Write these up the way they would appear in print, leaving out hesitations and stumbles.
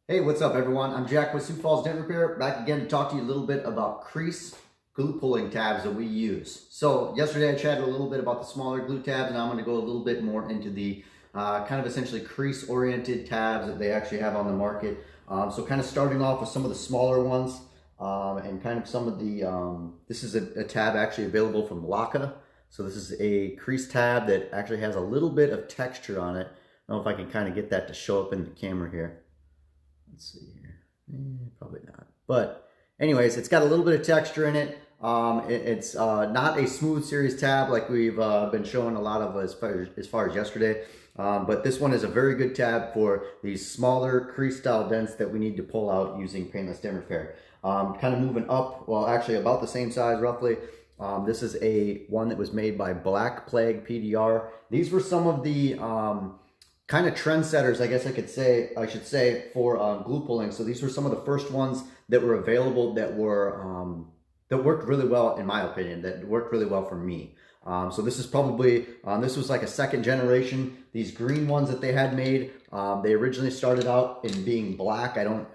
Hey, what's up everyone? I'm Jack with Sioux Falls Dent Repair, back again to talk to you a little bit about crease glue pulling tabs that we use. So yesterday I chatted a little bit about the smaller glue tabs, and I'm going to go a little bit more into the kind of essentially crease oriented tabs that they actually have on the market. So kind of starting off with some of the smaller ones, and kind of some of the, this is a tab actually available from Laka. So this is a crease tab that actually has a little bit of texture on it. I don't know if I can kind of get that to show up in the camera here. Let's see here. Probably not. But anyways, it's got a little bit of texture in it. It's not a smooth series tab like we've been showing a lot of as far as yesterday. But this one is a very good tab for these smaller crease style dents that we need to pull out using Paintless Dent Repair. Kind of moving up, well actually about the same size roughly. This is one that was made by Black Plague PDR. These were some of the kind of trendsetters, I guess I should say, for glue pulling. So these were some of the first ones that were available that were that worked really well, in my opinion. That worked really well for me. So this is probably this was like a second generation. These green ones that they had made, they originally started out in being black. I don't.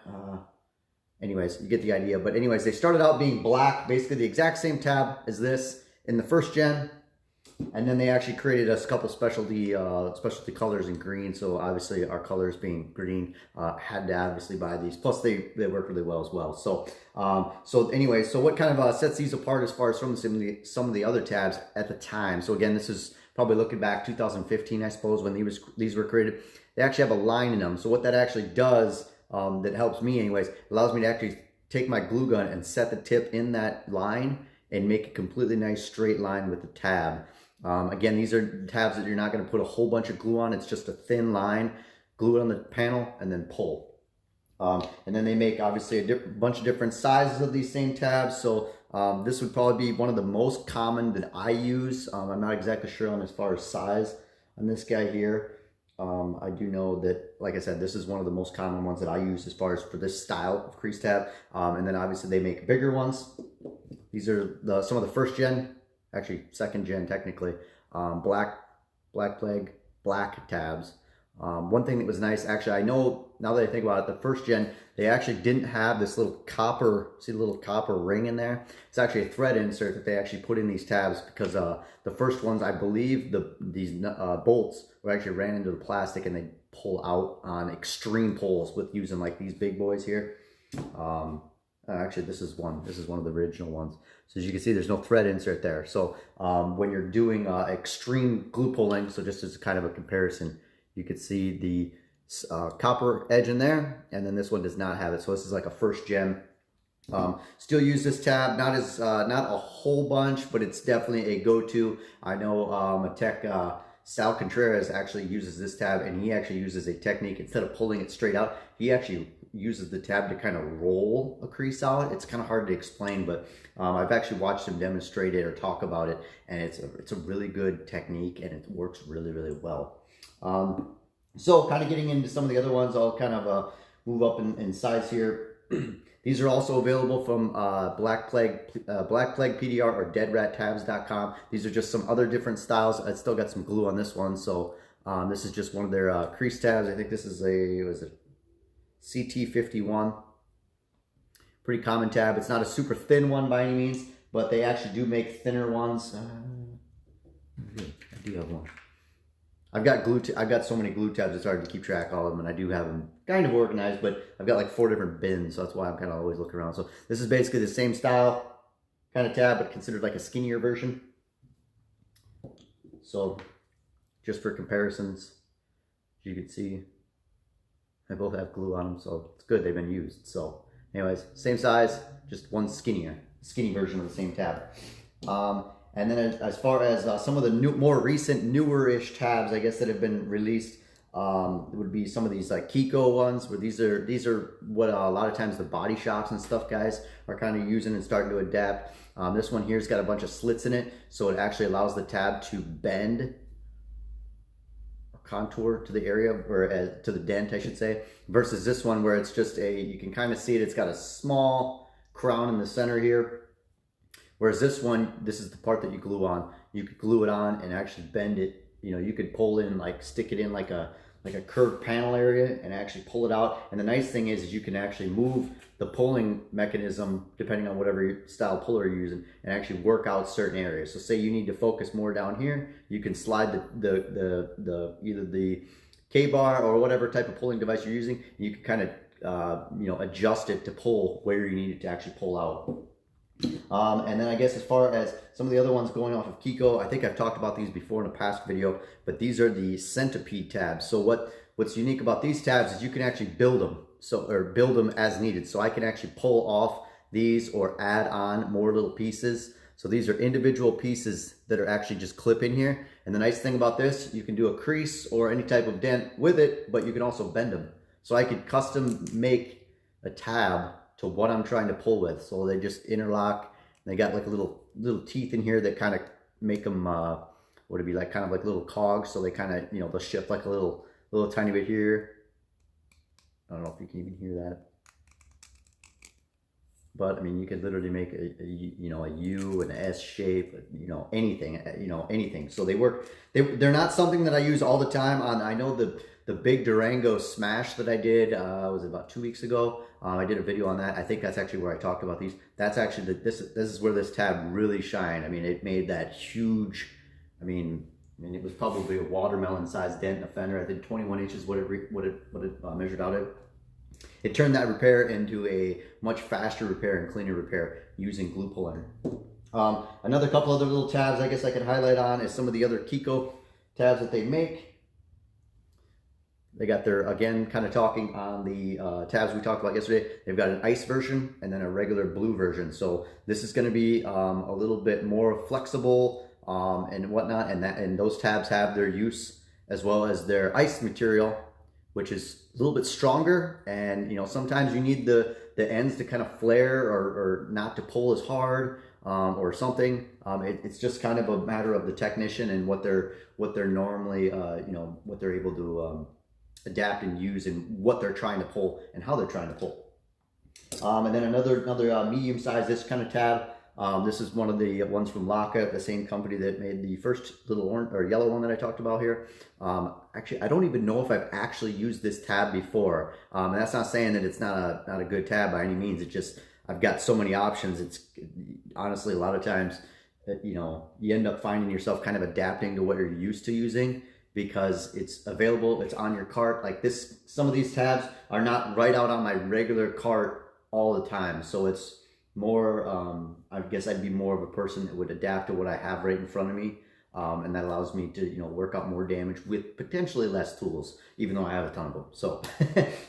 Anyways, you get the idea. But anyways, they started out being black, basically the exact same tab as this in the first gen. And then they actually created us a couple specialty colors in green. So obviously our colors being green, had to obviously buy these. Plus they work really well as well. So anyway, so what kind of sets these apart as far as from some of the other tabs at the time? So again, this is probably looking back 2015, I suppose, when these were created. They actually have a line in them. So what that actually does, that helps me anyways, allows me to actually take my glue gun and set the tip in that line and make a completely nice straight line with the tab. Again, these are tabs that you're not going to put a whole bunch of glue on. It's just a thin line, glue it on the panel, and then pull. And then they make obviously a bunch of different sizes of these same tabs. So this would probably be one of the most common that I use. I'm not exactly sure on as far as size on this guy here. I do know that, like I said, this is one of the most common ones that I use as far as for this style of crease tab. And then obviously they make bigger ones. These are some of the first gen, actually second gen technically, Black Plague black tabs. One thing that was nice, actually, I know now that I think about it, the first gen, they actually didn't have this little copper, see the little copper ring in there? It's actually a thread insert that they actually put in these tabs because the first ones, I believe these bolts were actually ran into the plastic and they pull out on extreme pulls with using like these big boys here. Actually, this is one of the original ones. So as you can see, there's no thread insert there. So when you're doing extreme glue pulling, so just as kind of a comparison, you could see the copper edge in there, and then this one does not have it. So this is like a first gen. Still use this tab, not a whole bunch, but it's definitely a go-to. I know a tech, Sal Contreras actually uses this tab, and he actually uses a technique. Instead of pulling it straight out, he actually uses the tab to kind of roll a crease out. It's kind of hard to explain, but I've actually watched him demonstrate it or talk about it, and it's a really good technique, and it works really, really well. So kind of getting into some of the other ones, I'll kind of move up in size here. These are also available from Black Plague PDR or deadrattabs.com. These are just some other different styles. I still got some glue on this one, so this is just one of their crease tabs. I think this is a CT51. Pretty common tab. It's not a super thin one by any means, but they actually do make thinner ones. I do have one. I've got so many glue tabs, it's hard to keep track of all of them, and I do have them kind of organized, but I've got like 4 different bins, so that's why I'm kind of always looking around. So this is basically the same style kind of tab, but considered like a skinnier version. So just for comparisons, as you can see, they both have glue on them, so it's good they've been used. So anyways, same size, just one skinny version of the same tab. And then as far as some of the more recent, newer-ish tabs, I guess, that have been released, would be some of these like Kiko ones, where these are what a lot of times the body shops and stuff guys are kind of using and starting to adapt. This one here's got a bunch of slits in it, so it actually allows the tab to bend or contour to the area, or to the dent, I should say, versus this one where it's just you can kind of see it, it's got a small crown in the center here. Whereas this one, this is the part that you glue on. You could glue it on and actually bend it. You know, you could pull in, like stick it in like a like a curved panel area and actually pull it out. And the nice thing is you can actually move the pulling mechanism depending on whatever style puller you're using and actually work out certain areas. So say you need to focus more down here, you can slide the either the K-bar or whatever type of pulling device you're using. You can kind of you know, adjust it to pull where you need it to actually pull out. And then I guess as far as some of the other ones going off of Kiko, I think I've talked about these before in a past video, but these are the centipede tabs. So what's unique about these tabs is you can actually build them, or build them as needed. So I can actually pull off these or add on more little pieces. So these are individual pieces that are actually just clip in here. And the nice thing about this, you can do a crease or any type of dent with it, but you can also bend them. So I could custom make a tab to what I'm trying to pull with. So they just interlock. They got like a little teeth in here that kind of make them, what would it be like, kind of like little cogs. So they kind of, you know, they'll shift like a little tiny bit here. I don't know if you can even hear that. But I mean, you could literally make a you know, a U, an S shape, you know, anything, you know, anything. So they work. They're not something that I use all the time. I know the big Durango smash that I did was about 2 weeks ago. I did a video on that. I think that's actually where I talked about these. That's actually this is where this tab really shined. I mean, it made that huge. I mean, it was probably a watermelon-sized dent in the fender. I think 21 inches. What it measured out at. It turned that repair into a much faster repair and cleaner repair using glue pulling. Another couple other little tabs I guess I could highlight on is some of the other Kiko tabs that they make. They got their, again, kind of talking on the tabs we talked about yesterday. They've got an ice version and then a regular blue version. So this is going to be a little bit more flexible and whatnot. And those tabs have their use as well as their ice material, which is a little bit stronger. And, you know, sometimes you need the ends to kind of flare or not to pull as hard or something. It's just kind of a matter of the technician and what they're normally, you know, what they're able to adapt and use and what they're trying to pull and how they're trying to pull. And then another medium size, this kind of tab. This is one of the ones from Laka, the same company that made the first little orange or yellow one that I talked about here. Actually, I don't even know if I've actually used this tab before. And that's not saying that it's not a good tab by any means. It's just, I've got so many options. It's honestly, a lot of times, you know, you end up finding yourself kind of adapting to what you're used to using because it's available, it's on your cart. Like this, some of these tabs are not right out on my regular cart all the time. So it's more, I guess I'd be more of a person that would adapt to what I have right in front of me. And that allows me to, you know, work out more damage with potentially less tools, even though I have a ton of them. So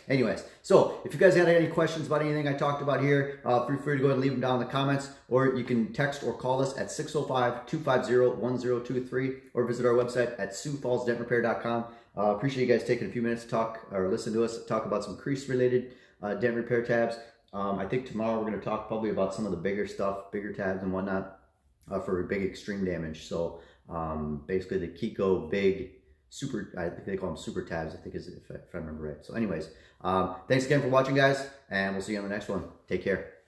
anyways, so if you guys had any questions about anything I talked about here, feel free to go ahead and leave them down in the comments, or you can text or call us at 605-250-1023 or visit our website at SiouxFallsDentRepair.com. Appreciate you guys taking a few minutes to talk or listen to us talk about some crease related dent repair tabs. I think tomorrow we're going to talk probably about some of the bigger stuff, bigger tabs and whatnot for big extreme damage. So basically the Kiko big super, I think they call them super tabs, I think if I remember right. So anyways, thanks again for watching guys, and we'll see you on the next one. Take care.